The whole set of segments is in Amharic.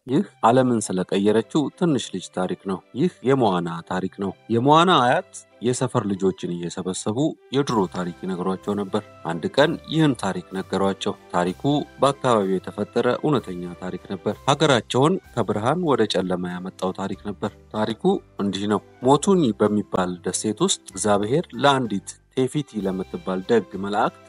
ይህ ዓለምን ስለቀየረችው ትንሽ ልጅ ታሪክ ነው። ይህ የሞአና ታሪክ ነው። የሞአና አያት የሰፈር ልጆችን እየሰበሰቡ የድሮ ታሪክ ይነግሯቸው ነበር። አንድ ቀን ይህን ታሪክ ነገሯቸው። ታሪኩ በአካባቢው የተፈጠረ እውነተኛ ታሪክ ነበር። ሀገራቸውን ከብርሃን ወደ ጨለማ ያመጣው ታሪክ ነበር። ታሪኩ እንዲህ ነው። ሞቱኒ በሚባል ደሴት ውስጥ እግዚአብሔር ለአንዲት ቴፊቲ ለምትባል ደግ መላእክት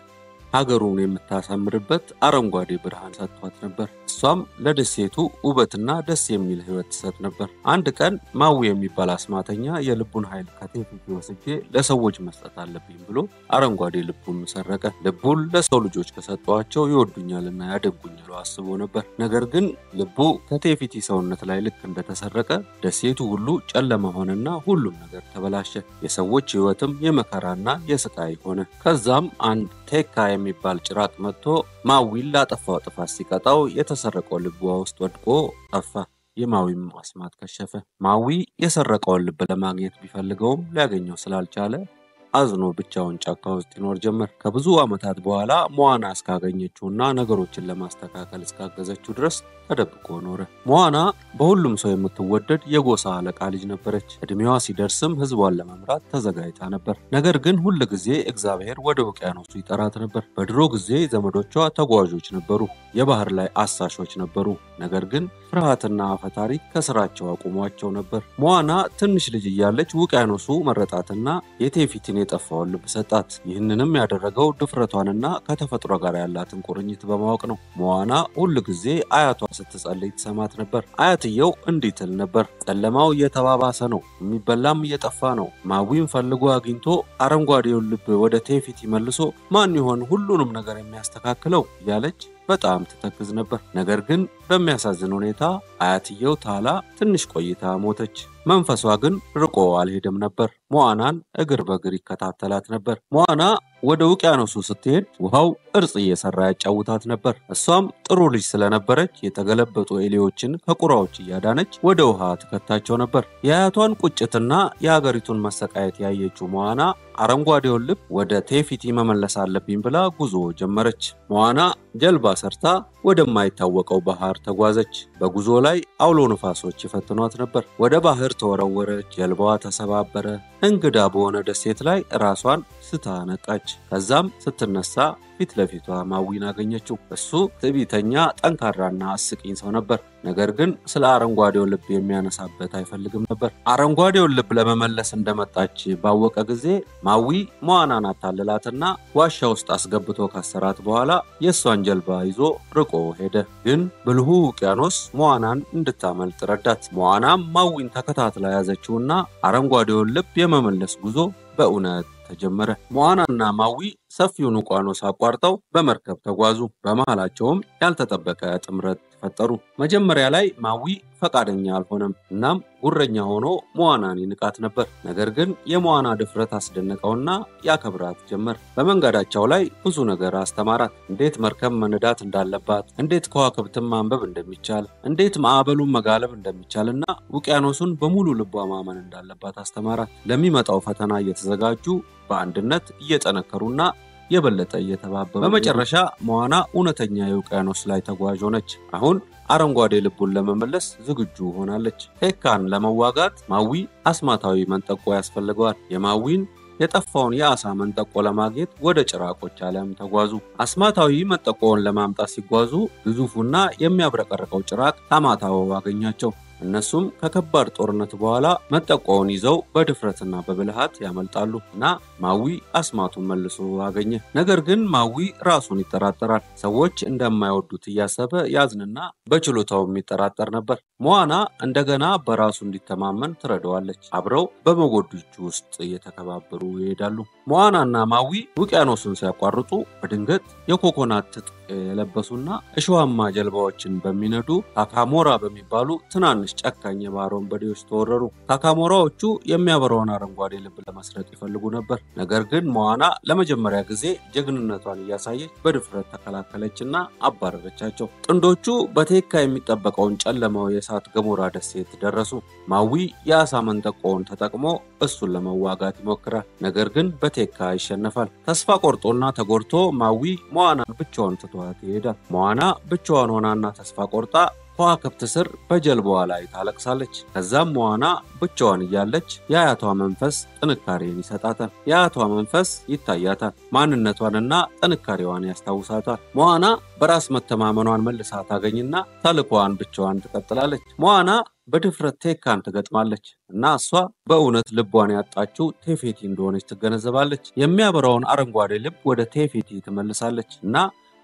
ሀገሩን የምታሳምርበት አረንጓዴ ብርሃን ሰጥቷት ነበር። እሷም ለደሴቱ ውበትና ደስ የሚል ህይወት ሰጥ ነበር። አንድ ቀን ማዊ የሚባል አስማተኛ የልቡን ኃይል ከቴፊቲ ወስጄ ለሰዎች መስጠት አለብኝ ብሎ አረንጓዴ ልቡን ሰረቀ። ልቡን ለሰው ልጆች ከሰጧቸው ይወዱኛልና ያደንቁኛል አስቦ ነበር። ነገር ግን ልቡ ከቴፊቲ ሰውነት ላይ ልክ እንደተሰረቀ ደሴቱ ሁሉ ጨለማ ሆነና ሁሉም ነገር ተበላሸ። የሰዎች ህይወትም የመከራና የስቃይ ሆነ። ከዛም አንድ ቴካ የሚባል ጭራቅ መጥቶ ማዊን ላጠፋው ጥፋት ሲቀጣው የተሰረቀው ልቡ ውስጥ ወድቆ ጠፋ። የማዊም አስማት ከሸፈ። ማዊ የሰረቀውን ልብ ለማግኘት ቢፈልገውም ሊያገኘው ስላልቻለ አዝኖ ብቻውን ጫካ ውስጥ ይኖር ጀመር። ከብዙ ዓመታት በኋላ ሞአና እስካገኘችውና ነገሮችን ለማስተካከል እስካገዘችው ድረስ ተደብቆ ኖረ። ሞአና በሁሉም ሰው የምትወደድ የጎሳ አለቃ ልጅ ነበረች። እድሜዋ ሲደርስም ህዝቧን ለመምራት ተዘጋጅታ ነበር። ነገር ግን ሁሉ ጊዜ እግዚአብሔር ወደ ውቅያኖሱ ይጠራት ነበር። በድሮ ጊዜ ዘመዶቿ ተጓዦች ነበሩ፣ የባህር ላይ አሳሾች ነበሩ። ነገር ግን ፍርሃትና አፈታሪክ ከስራቸው አቁሟቸው ነበር። ሞአና ትንሽ ልጅ እያለች ውቅያኖሱ መረጣትና የቴፊቲን የጠፋውን ልብ ሰጣት። ይህንንም ያደረገው ድፍረቷንና ከተፈጥሮ ጋር ያላትን ቁርኝት በማወቅ ነው። ሞአና ሁሉ ጊዜ አያቷ ስትጸልይ ትሰማት ነበር። አያትየው እንዲህ ትል ነበር፣ ጨለማው እየተባባሰ ነው፣ የሚበላም እየጠፋ ነው። ማዊን ፈልጎ አግኝቶ አረንጓዴውን ልብ ወደ ቴፊቲ መልሶ ማን ይሆን ሁሉንም ነገር የሚያስተካክለው እያለች በጣም ትተክዝ ነበር። ነገር ግን በሚያሳዝን ሁኔታ አያትየው ታላ ትንሽ ቆይታ ሞተች። መንፈሷ ግን ርቆ አልሄደም ነበር። ሞአናን እግር በእግር ይከታተላት ነበር። ሞአና ወደ ውቅያኖሱ ስትሄድ ውሃው ቅርጽ እየሰራ ያጫውታት ነበር። እሷም ጥሩ ልጅ ስለነበረች የተገለበጡ ኤሌዎችን ከቁራዎች እያዳነች ወደ ውሃ ትከታቸው ነበር። የአያቷን ቁጭትና የሀገሪቱን መሰቃየት ያየችው ሞአና አረንጓዴውን ልብ ወደ ቴፊቲ መመለስ አለብኝ ብላ ጉዞ ጀመረች። ሞአና ጀልባ ሰርታ ወደማይታወቀው ባህር ተጓዘች። በጉዞ ላይ አውሎ ንፋሶች ይፈትኗት ነበር። ወደ ባህር ተወረወረች። ጀልባዋ ተሰባበረ። እንግዳ በሆነ ደሴት ላይ ራሷን ስታ ነቃች። ከዛም ስትነሳ ፊት ለፊቷ ማዊን አገኘችው። እሱ ትዕቢተኛ፣ ጠንካራና አስቂኝ ሰው ነበር። ነገር ግን ስለ አረንጓዴው ልብ የሚያነሳበት አይፈልግም ነበር። አረንጓዴውን ልብ ለመመለስ እንደመጣች ባወቀ ጊዜ ማዊ ሞአናን አታለላትና ዋሻ ውስጥ አስገብቶ ካሰራት በኋላ የሷን ጀልባ ይዞ ርቆ ሄደ። ግን ብልሁ ውቅያኖስ ሞአናን እንድታመልጥ ረዳት። ሞአናም ማዊን ተከታትላ ያዘችውና አረንጓዴውን ልብ የመመለስ ጉዞ በእውነት ተጀመረ። ሞአናና ማዊ ሰፊውን ውቅያኖስ አቋርጠው በመርከብ ተጓዙ። በመሃላቸውም ያልተጠበቀ ጥምረት ፈጠሩ። መጀመሪያ ላይ ማዊ ፈቃደኛ አልሆነም። እናም ጉረኛ ሆኖ ሞአናን ይንቃት ነበር። ነገር ግን የሞአና ድፍረት አስደነቀውና ያከብራት ጀመር። በመንገዳቸው ላይ ብዙ ነገር አስተማራት። እንዴት መርከብ መንዳት እንዳለባት፣ እንዴት ከዋክብትን ማንበብ እንደሚቻል፣ እንዴት ማዕበሉን መጋለብ እንደሚቻልና ውቅያኖሱን በሙሉ ልቧ ማመን እንዳለባት አስተማራት። ለሚመጣው ፈተና እየተዘጋጁ በአንድነት እየጠነከሩና የበለጠ እየተባበሩ በመጨረሻ ሞአና እውነተኛ የውቅያኖስ ላይ ተጓዥ ሆነች። አሁን አረንጓዴ ልቡን ለመመለስ ዝግጁ ሆናለች። ቴካን ለመዋጋት ማዊ አስማታዊ መንጠቆ ያስፈልገዋል። የማዊን የጠፋውን የአሳ መንጠቆ ለማግኘት ወደ ጭራቆች ዓለም ተጓዙ። አስማታዊ መንጠቆውን ለማምጣት ሲጓዙ ግዙፉና የሚያብረቀርቀው ጭራቅ ታማታው አገኛቸው። እነሱም ከከባድ ጦርነት በኋላ መንጠቆውን ይዘው በድፍረትና በብልሃት ያመልጣሉ እና ማዊ አስማቱን መልሶ አገኘ። ነገር ግን ማዊ ራሱን ይጠራጠራል። ሰዎች እንደማይወዱት እያሰበ ያዝንና በችሎታው የሚጠራጠር ነበር። ሞአና እንደገና በራሱ እንዲተማመን ትረዳዋለች። አብረው በመጎዶቹ ውስጥ እየተከባበሩ ይሄዳሉ። ሞአናና ማዊ ውቅያኖሱን ሲያቋርጡ በድንገት የኮኮናት ትጥቅ የለበሱና እሾሃማ ጀልባዎችን በሚነዱ ታካሞራ በሚባሉ ትናንሽ ጨካኝ የባህር ወንበዴዎች ተወረሩ። ታካሞራዎቹ የሚያበራውን አረንጓዴ ልብ ለመስረቅ ይፈልጉ ነበር። ነገር ግን ሞአና ለመጀመሪያ ጊዜ ጀግንነቷን እያሳየች በድፍረት ተከላከለችና አባረረቻቸው። ጥንዶቹ በቴካ የሚጠበቀውን ጨለማው የእሳት ገሞራ ደሴት ደረሱ። ማዊ የአሳ መንጠቆውን ተጠቅሞ እሱን ለመዋጋት ይሞክራል። ነገር ግን በቴካ ይሸነፋል። ተስፋ ቆርጦና ተጎድቶ ማዊ ሞአናን ብቻዋን ትቷት ይሄዳል። ሞአና ብቻዋን ሆናና ተስፋ ቆርጣ ከዋክብት ስር በጀልባዋ ላይ ታለቅሳለች። ከዛም ሞዋና ብቻዋን እያለች የአያቷ መንፈስ ጥንካሬን ይሰጣታል። የአያቷ መንፈስ ይታያታል፣ ማንነቷንና ጥንካሬዋን ያስታውሳታል። ሞዋና በራስ መተማመኗን መልሳ ታገኝና ተልዕኮዋን ብቻዋን ትቀጥላለች። ሞዋና በድፍረት ቴካን ትገጥማለች እና እሷ በእውነት ልቧን ያጣችው ቴፌቲ እንደሆነች ትገነዘባለች። የሚያበራውን አረንጓዴ ልብ ወደ ቴፌቲ ትመልሳለች እና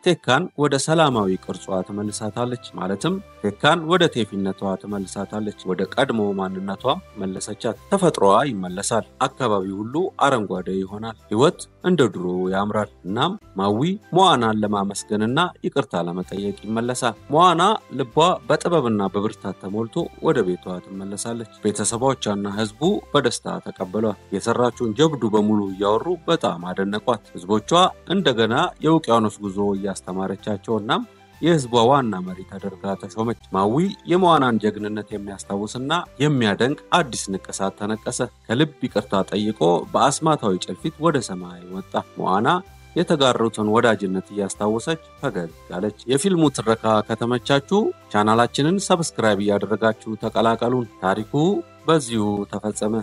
ቴካን ወደ ሰላማዊ ቅርጿ ትመልሳታለች። ማለትም ቴካን ወደ ቴፊነቷ ትመልሳታለች። ወደ ቀድሞ ማንነቷ መለሰቻት። ተፈጥሮዋ ይመለሳል። አካባቢው ሁሉ አረንጓዴ ይሆናል። ህይወት እንደ ድሮ ያምራል። እናም ማዊ ሞዋናን ለማመስገንና ይቅርታ ለመጠየቅ ይመለሳል። ሞዋና ልቧ በጥበብና በብርታት ተሞልቶ ወደ ቤቷ ትመለሳለች። ቤተሰቦቿና ህዝቡ በደስታ ተቀበሏት። የሰራችውን ጀብዱ በሙሉ እያወሩ በጣም አደነቋት። ህዝቦቿ እንደገና የውቅያኖስ ጉዞ ያስተማረቻቸውና የህዝቧ ዋና መሪ ተደርጋ ተሾመች። ማዊ የሞዋናን ጀግንነት የሚያስታውስና የሚያደንቅ አዲስ ንቅሳት ተነቀሰ። ከልብ ይቅርታ ጠይቆ በአስማታዊ ጭልፊት ወደ ሰማይ ወጣ። ሞዋና የተጋሩትን ወዳጅነት እያስታወሰች ፈገግ አለች። የፊልሙ ትረካ ከተመቻችሁ ቻናላችንን ሰብስክራይብ እያደረጋችሁ ተቀላቀሉን። ታሪኩ በዚሁ ተፈጸመ።